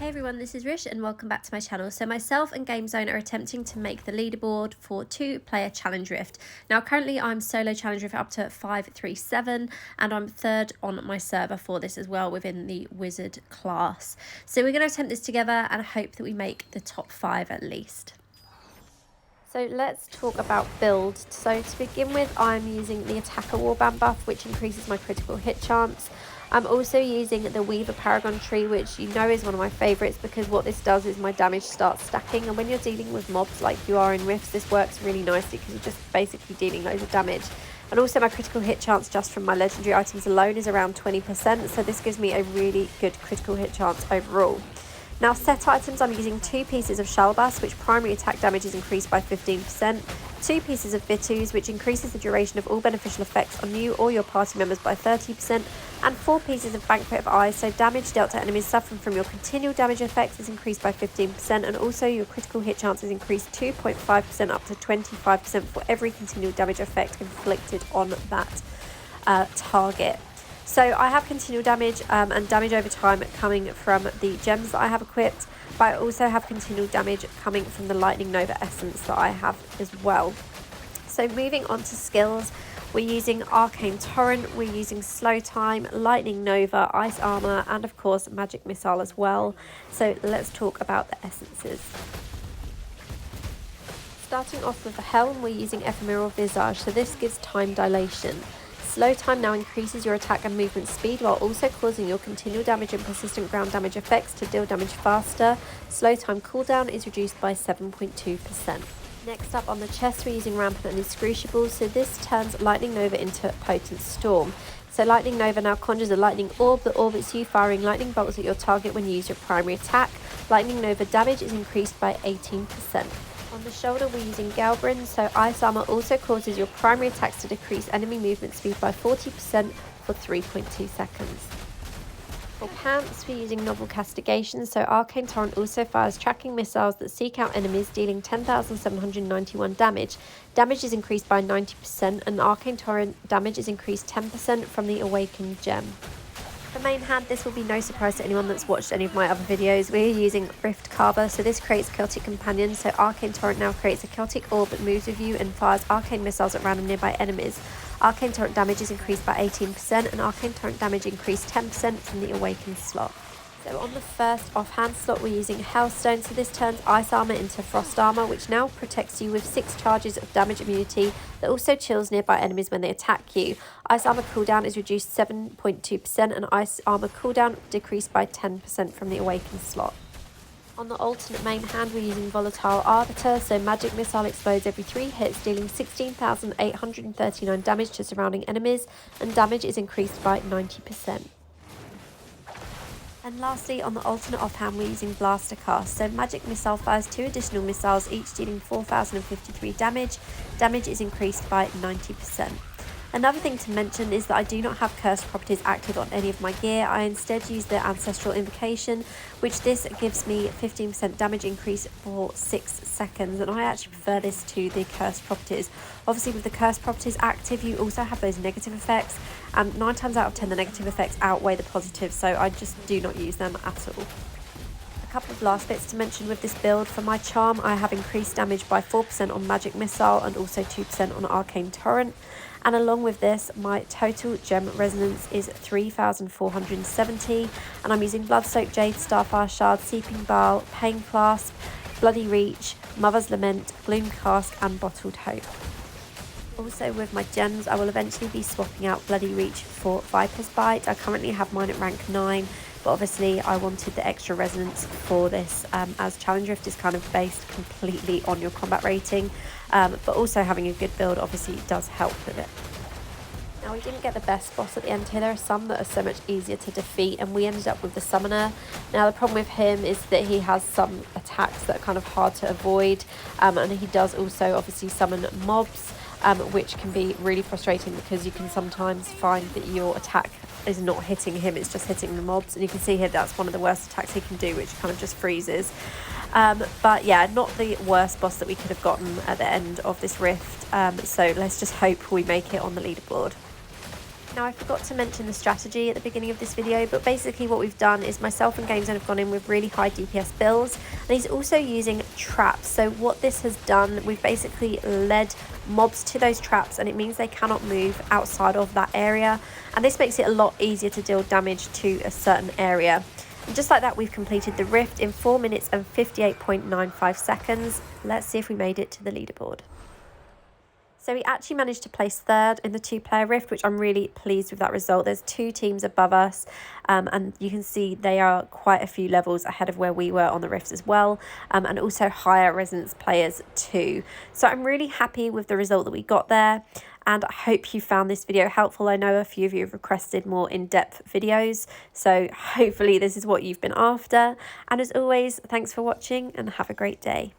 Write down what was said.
Hey everyone, this is Rish and welcome back to my channel. So myself and GameZone are attempting to make the leaderboard for 2-player Challenge Rift. Now currently I'm solo Challenge Rift up to 537 and I'm third on my server for this as well within the wizard class. So we're going to attempt this together and hope that we make the top 5 at least. So let's talk about build. So to begin with, I'm using the attacker warband buff, which increases my critical hit chance. I'm also using the Weaver Paragon tree, which you know is one of my favourites because what this does is my damage starts stacking, and when you're dealing with mobs like you are in Rifts, this works really nicely because you're just basically dealing loads of damage. And also my critical hit chance just from my legendary items alone is around 20%, so this gives me a really good critical hit chance overall. Now set items, I'm using 2 pieces of Shalbas, which primary attack damage is increased by 15%, 2 pieces of Vitus, which increases the duration of all beneficial effects on you or your party members by 30%, and 4 pieces of Banquet of Eyes, so damage dealt to enemies suffering from your continual damage effects is increased by 15%, and also your critical hit chance is increased 2.5% up to 25% for every continual damage effect inflicted on that target. So I have continual damage and damage over time coming from the gems that I have equipped, but I also have continual damage coming from the Lightning Nova essence that I have as well. So moving on to skills, we're using Arcane Torrent, we're using Slow Time, Lightning Nova, Ice Armor, and of course Magic Missile as well. So let's talk about the essences. Starting off with the Helm, we're using Ephemeral Visage, so this gives time dilation. Slow Time now increases your attack and movement speed while also causing your continual damage and persistent ground damage effects to deal damage faster. Slow Time cooldown is reduced by 7.2%. Next up on the chest, we're using Rampant and Inscrutable, so this turns Lightning Nova into Potent Storm. So Lightning Nova now conjures a lightning orb that orbits you, firing lightning bolts at your target when you use your primary attack. Lightning Nova damage is increased by 18%. On the shoulder, we're using Galbrin, so Ice Armor also causes your primary attacks to decrease enemy movement speed by 40% for 3.2 seconds. For pants, we're using Novel Castigation, so Arcane Torrent also fires tracking missiles that seek out enemies, dealing 10,791 damage. Damage is increased by 90%, and Arcane Torrent damage is increased 10% from the Awakened Gem. For main hand, this will be no surprise to anyone that's watched any of my other videos. We're using Rift Carver, so this creates Celtic Companion, so Arcane Torrent now creates a Celtic orb that moves with you and fires arcane missiles at random nearby enemies. Arcane Torrent damage is increased by 18%, and Arcane Torrent damage increased 10% from the Awakened slot. So on the first offhand slot, we're using Hellstone, so this turns Ice Armor into Frost Armor, which now protects you with 6 charges of damage immunity that also chills nearby enemies when they attack you. Ice Armor cooldown is reduced 7.2%, and Ice Armor cooldown decreased by 10% from the Awakened slot. On the alternate main hand, we're using Volatile Arbiter, so Magic Missile explodes every 3 hits, dealing 16,839 damage to surrounding enemies, and damage is increased by 90%. And lastly, on the alternate offhand, we're using Blaster Cast. So Magic Missile fires 2 additional missiles, each dealing 4,053 damage. Damage is increased by 90%. Another thing to mention is that I do not have cursed properties active on any of my gear. I instead use the Ancestral Invocation, which this gives me 15% damage increase for 6 seconds, and I actually prefer this to the cursed properties. Obviously with the cursed properties active, you also have those negative effects, and 9 times out of 10 the negative effects outweigh the positives, so I just do not use them at all. A couple of last bits to mention with this build. For my charm, I have increased damage by 4% on Magic Missile and also 2% on Arcane Torrent. And along with this, my total gem resonance is 3,470, and I'm using Bloodsoaked Jade, Starfire Shard, Seeping Bowl, Pain Clasp, Bloody Reach, Mother's Lament, Gloom Cask, and Bottled Hope. Also with my gems, I will eventually be swapping out Bloody Reach for Viper's Bite. I currently have mine at rank 9, but obviously I wanted the extra resonance for this as Challenge Rift is kind of based completely on your combat rating, but also having a good build obviously does help with it. Now we didn't get the best boss at the end here. There are some that are so much easier to defeat, and we ended up with the Summoner. Now the problem with him is that he has some attacks that are kind of hard to avoid, and he does also obviously summon mobs, which can be really frustrating because you can sometimes find that your attack is not hitting him, it's just hitting the mobs, and you can see here that's one of the worst attacks he can do, which kind of just freezes. But yeah, not the worst boss that we could have gotten at the end of this rift, so let's just hope we make it on the leaderboard. Now, I forgot to mention the strategy at the beginning of this video, but basically what we've done is myself and GameZone have gone in with really high DPS builds, and he's also using traps. So what this has done, we've basically led mobs to those traps, and it means they cannot move outside of that area, and this makes it a lot easier to deal damage to a certain area. And just like that, we've completed the rift in 4 minutes and 58.95 seconds. Let's see if we made it to the leaderboard. So we actually managed to place third in the 2-player rift, which I'm really pleased with that result. There's 2 teams above us, and you can see they are quite a few levels ahead of where we were on the rifts as well, and also higher resonance players too. So I'm really happy with the result that we got there, and I hope you found this video helpful. I know a few of you have requested more in-depth videos, so hopefully this is what you've been after. And as always, thanks for watching and have a great day.